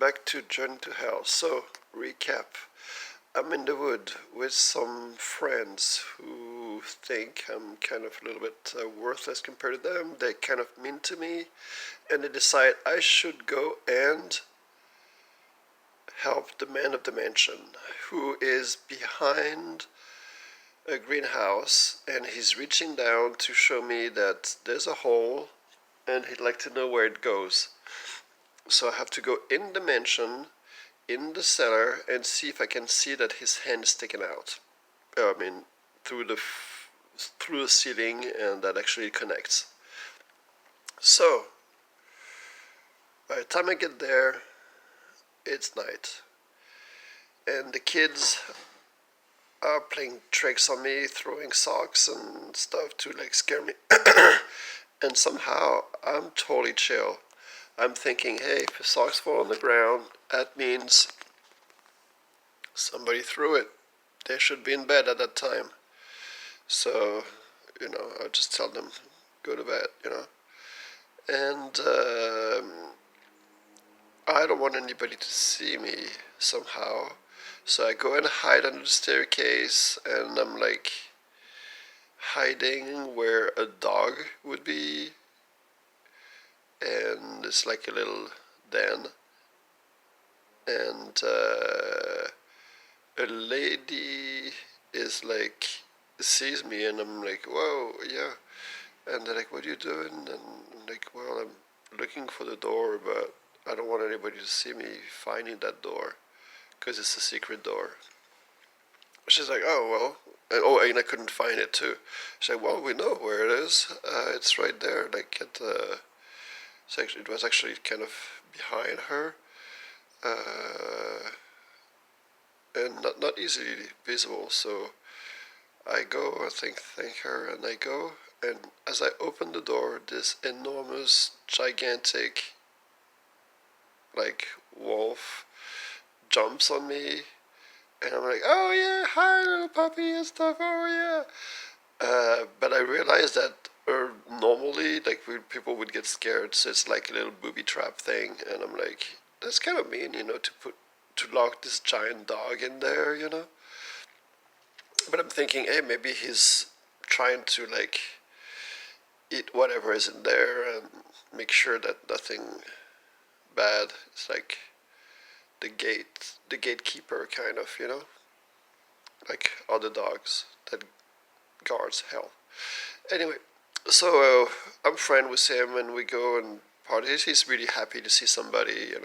back to Journey to Hell. So, recap. I'm in the wood with some friends who think I'm kind of a little bit worthless compared to them. They kind of mean to me, and they decide I should go and help the man of the mansion, who is behind a greenhouse, and he's reaching down to show me that there's a hole, and he'd like to know where it goes. So I have to go in the mansion, in the cellar, and see if I can see that his hand is sticking out. I mean, through the ceiling, and that actually connects. So by the time I get there, it's night, and the kids are playing tricks on me, throwing socks and stuff to like scare me. And somehow I'm totally chill. I'm thinking, hey, if the socks fall on the ground, that means somebody threw it. They should be in bed at that time. So, I'll just tell them, go to bed. And I don't want anybody to see me somehow. So I go and hide under the staircase, and I'm like hiding where a dog would be, and it's like a little den, and a lady is like sees me, and I'm like, whoa, yeah, and they're like, what are you doing? And I'm like, well, I'm looking for the door, but I don't want anybody to see me finding that door because it's a secret door. She's like, oh, well, and I couldn't find it too. She's like, well, we know where it is. It's right there, like at the. It was actually kind of behind her, and not easily visible. So I go, I thank her, and I go. And as I open the door, this enormous, gigantic, like wolf jumps on me, and I'm like, oh yeah, hi little puppy and stuff, oh yeah. But I realized that normally, like, people would get scared, so it's like a little booby trap thing, and I'm like, that's kind of mean, to lock this giant dog in there. But I'm thinking, hey, maybe he's trying to like eat whatever is in there and make sure that nothing bad. It's like the gatekeeper kind of, like other dogs that guards hell. Anyway, so I'm friend with him, and we go and party. He's really happy to see somebody.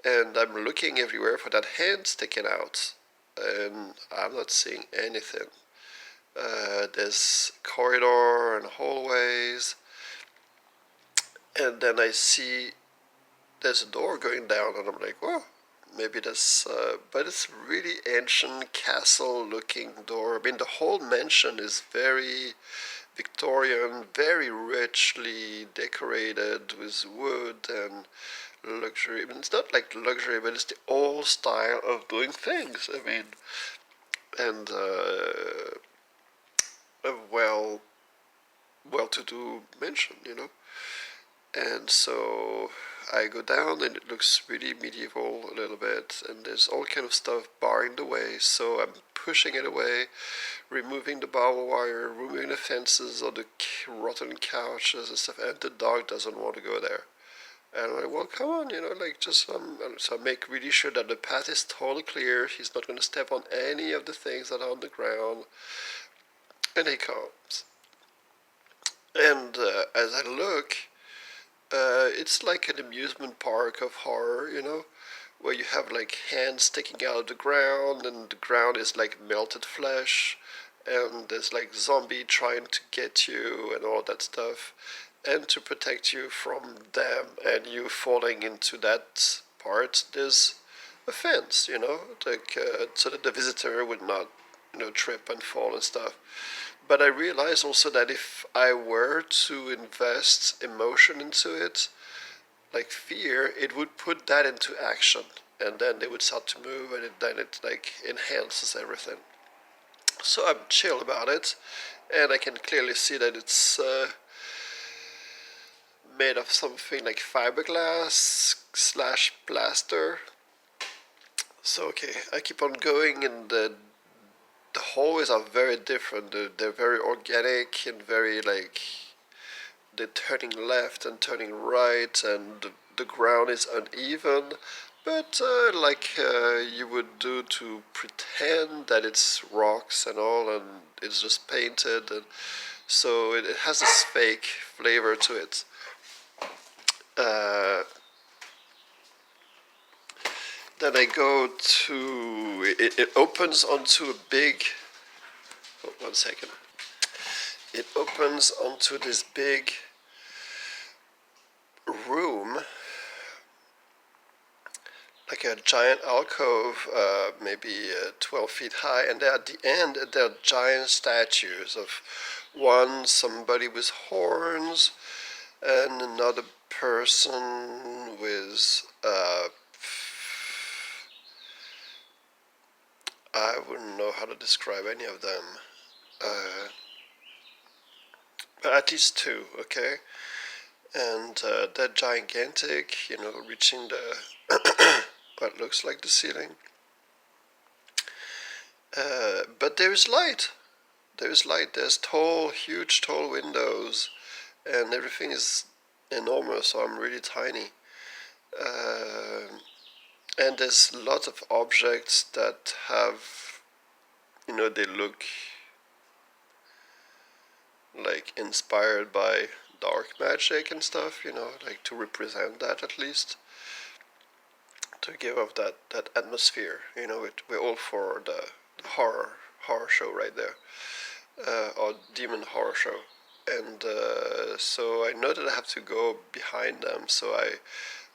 And I'm looking everywhere for that hand sticking out, and I'm not seeing anything. There's corridor and hallways, and then I see there's a door going down, and I'm like, whoa, maybe that's, but it's really ancient castle-looking door. I mean, the whole mansion is very Victorian, very richly decorated with wood and luxury. I mean, it's not like luxury, but it's the old style of doing things. I mean, and a well-to-do mansion. And so I go down, and it looks really medieval a little bit, and there's all kind of stuff barring the way, so I'm pushing it away, removing the barbed wire, removing the fences or the rotten couches and stuff, and the dog doesn't want to go there. And I'm like, well, come on, like just so I make really sure that the path is totally clear. He's not going to step on any of the things that are on the ground. And he comes. And as I look, it's like an amusement park of horror, where you have like hands sticking out of the ground, and the ground is like melted flesh, and there's like zombie trying to get you and all that stuff, and to protect you from them and you falling into that part, there's a fence, like so that the visitor would not, trip and fall and stuff. But I realized also that if I were to invest emotion into it, like fear, it would put that into action, and then they would start to move, and then it like enhances everything. So I'm chill about it, and I can clearly see that it's made of something like fiberglass slash plaster. So okay, I keep on going, and the hallways are very different. They're very organic and very like they're turning left and turning right, and the ground is uneven. But you would do to pretend that it's rocks and all, and it's just painted, and so it has this fake flavor to it. Uh, then I go to it opens onto a big. Oh, 1 second. It opens onto this big room, like a giant alcove, maybe 12 feet high, and there at the end there are giant statues of somebody with horns, and another person with I wouldn't know how to describe any of them, uh, but at least two, okay, and they're gigantic, reaching the what looks like the ceiling. But there is light. There is light. There's tall, huge, tall windows, and everything is enormous. So I'm really tiny. Uh, and there's lots of objects that have, they look like inspired by dark magic and stuff. Like to represent that at least, to give off that atmosphere. We're all for the horror show right there. Or demon horror show. And so I know that I have to go behind them. So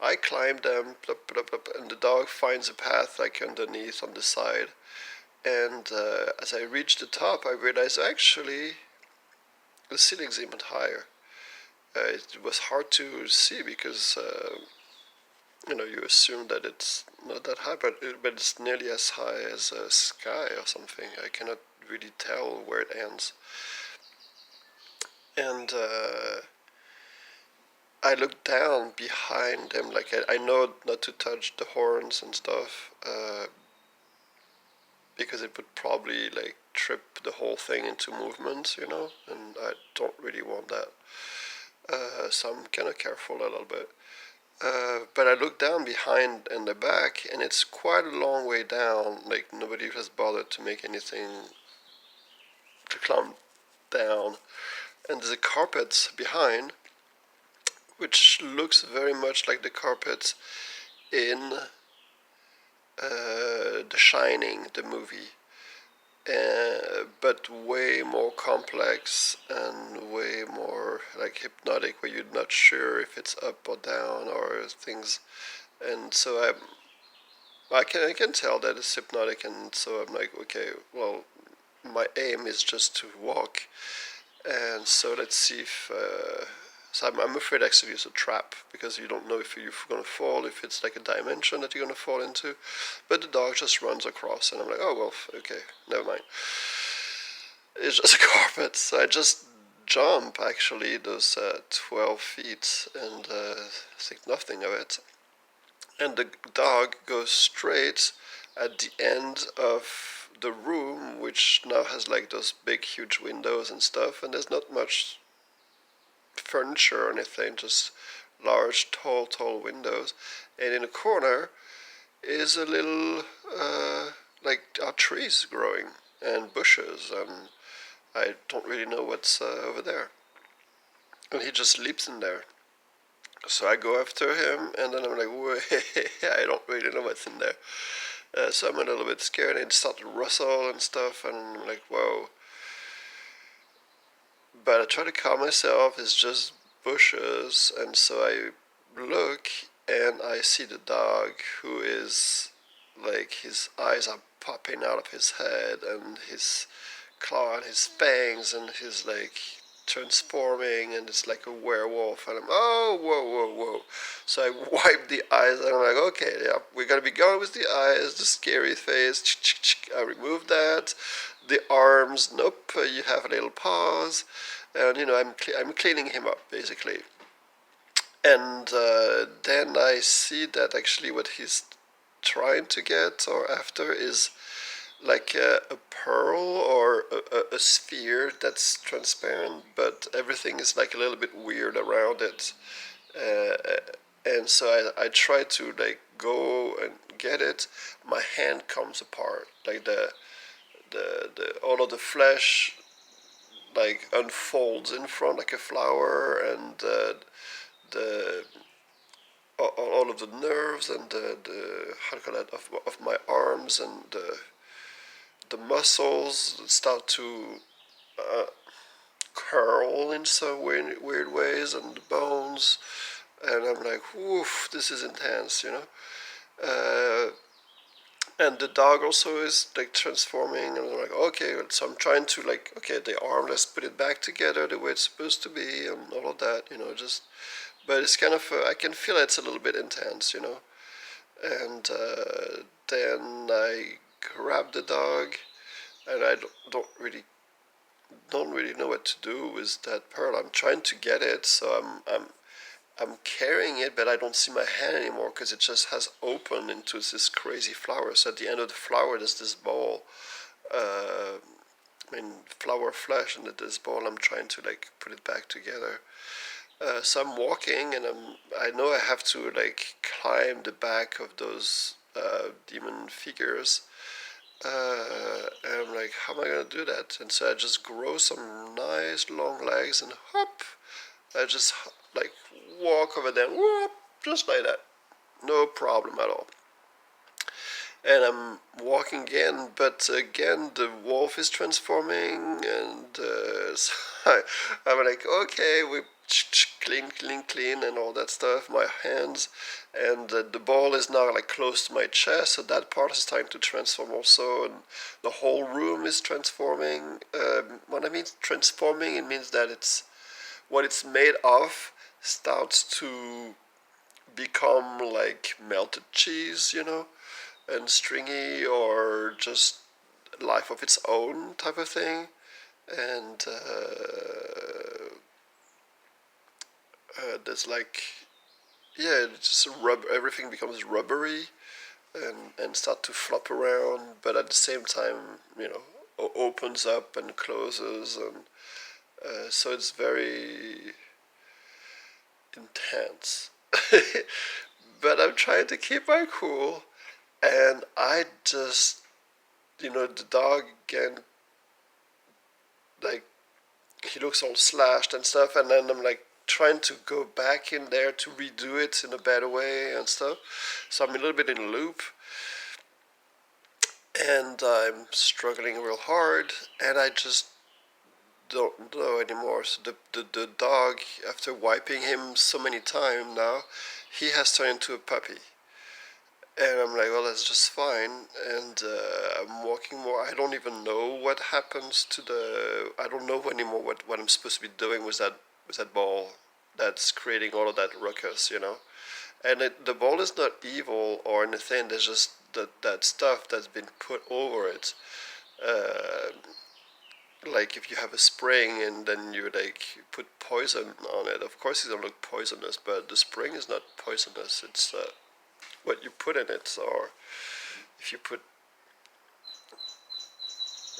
I climb them, plop, plop, plop, and the dog finds a path like underneath on the side. And as I reach the top, I realize actually the ceiling's even higher. It was hard to see because you assume that it's not that high, but it's nearly as high as a sky or something. I cannot really tell where it ends. And I look down behind him, like I know not to touch the horns and stuff, because it would probably like trip the whole thing into movement, and I don't really want that. So I'm kind of careful a little bit. But I look down behind and the back, and it's quite a long way down. Like nobody has bothered to make anything to climb down. And there's a carpet behind, which looks very much like the carpet in The Shining, the movie, but way more complex and way more like hypnotic, where you're not sure if it's up or down or things. And so I can tell that it's hypnotic, and so I'm like, okay, well, my aim is just to walk, and so let's see if. So I'm afraid actually it's a trap, because you don't know if you're going to fall, if it's like a dimension that you're going to fall into. But the dog just runs across, and I'm like, oh, well, okay, never mind. It's just a carpet. So I just jump, actually, those 12 feet, and think nothing of it. And the dog goes straight at the end of the room, which now has like those big, huge windows and stuff, and there's not much furniture or anything, just large, tall windows. And in a corner is a little, like, trees growing and bushes, and I don't really know what's over there. And he just leaps in there. So I go after him, and then I'm like, wait, I don't really know what's in there. So I'm a little bit scared, and it started to rustle and stuff, and I'm like, whoa. But I try to calm myself, it's just bushes, and so I look, and I see the dog, who is, like, his eyes are popping out of his head, and his claw and his fangs, and his, like, transforming, and it's like a werewolf, and I'm, oh, whoa. So I wipe the eyes, and I'm like, okay, yeah, we're gonna be going with the eyes, the scary face. I remove that. The arms, nope, you have a little paws, and I'm cleaning him up basically. And then I see that actually what he's trying to get or after is like a pearl or a sphere that's transparent, but everything is like a little bit weird around it. Uh, and so I try to like go and get it. My hand comes apart, like the all of the flesh like unfolds in front like a flower, and the all of the nerves and the how do you call that of my arms and the muscles start to uh, curl in some weird ways, and the bones, and I'm like, woof, this is intense, you know. Uh, and the dog also is like transforming, and I'm like, okay, so I'm trying to like, okay, the arm, let's put it back together the way it's supposed to be, and all of that, you know, just. But it's kind of, I can feel it's a little bit intense, you know. And then I grab the dog, and I don't really know what to do with that pearl. I'm trying to get it, so I'm carrying it, but I don't see my hand anymore because it just has opened into this crazy flower. So at the end of the flower, there's this ball. I mean, flower flesh, and this ball. I'm trying to like put it back together. So I'm walking, and I know I have to like climb the back of those demon figures. And I'm like, how am I gonna do that? And so I just grow some nice long legs and hop. I just like walk over there, whoop, just like that, no problem at all. And I'm walking again, but again the wolf is transforming, and so I'm like, okay, we clean, and all that stuff. My hands, and the ball is now like close to my chest, so that part is starting to transform also, and the whole room is transforming. When I mean transforming, it means that it's what it's made of starts to become like melted cheese, you know, and stringy, or just life of its own type of thing. And there's like, yeah, it's just everything becomes rubbery, and start to flop around, but at the same time, you know, opens up and closes, and so it's very intense. But I'm trying to keep my cool, and I just, you know, the dog again, like, he looks all slashed and stuff, and then I'm like trying to go back in there to redo it in a better way and stuff. So I'm a little bit in a loop, and I'm struggling real hard, and I just don't know anymore. So the dog, after wiping him so many times now, he has turned into a puppy. And I'm like, well, that's just fine. And I'm walking more. I don't even know what happens to the. I don't know anymore what I'm supposed to be doing with that ball that's creating all of that ruckus, you know. And the ball is not evil or anything. There's just that stuff that's been put over it. Uh, like if you have a spring and then you like put poison on it. Of course, it don't look poisonous, but the spring is not poisonous. It's what you put in it, or if you put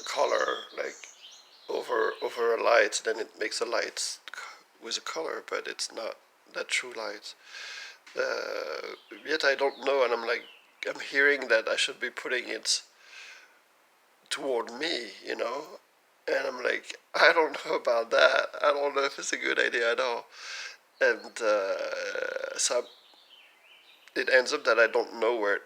color like over a light, then it makes a light with a color, but it's not that true light. Yet I don't know, and I'm hearing that I should be putting it toward me, you know, and I'm like, I don't know about that. I don't know if it's a good idea at all, and so it ends up that I don't know where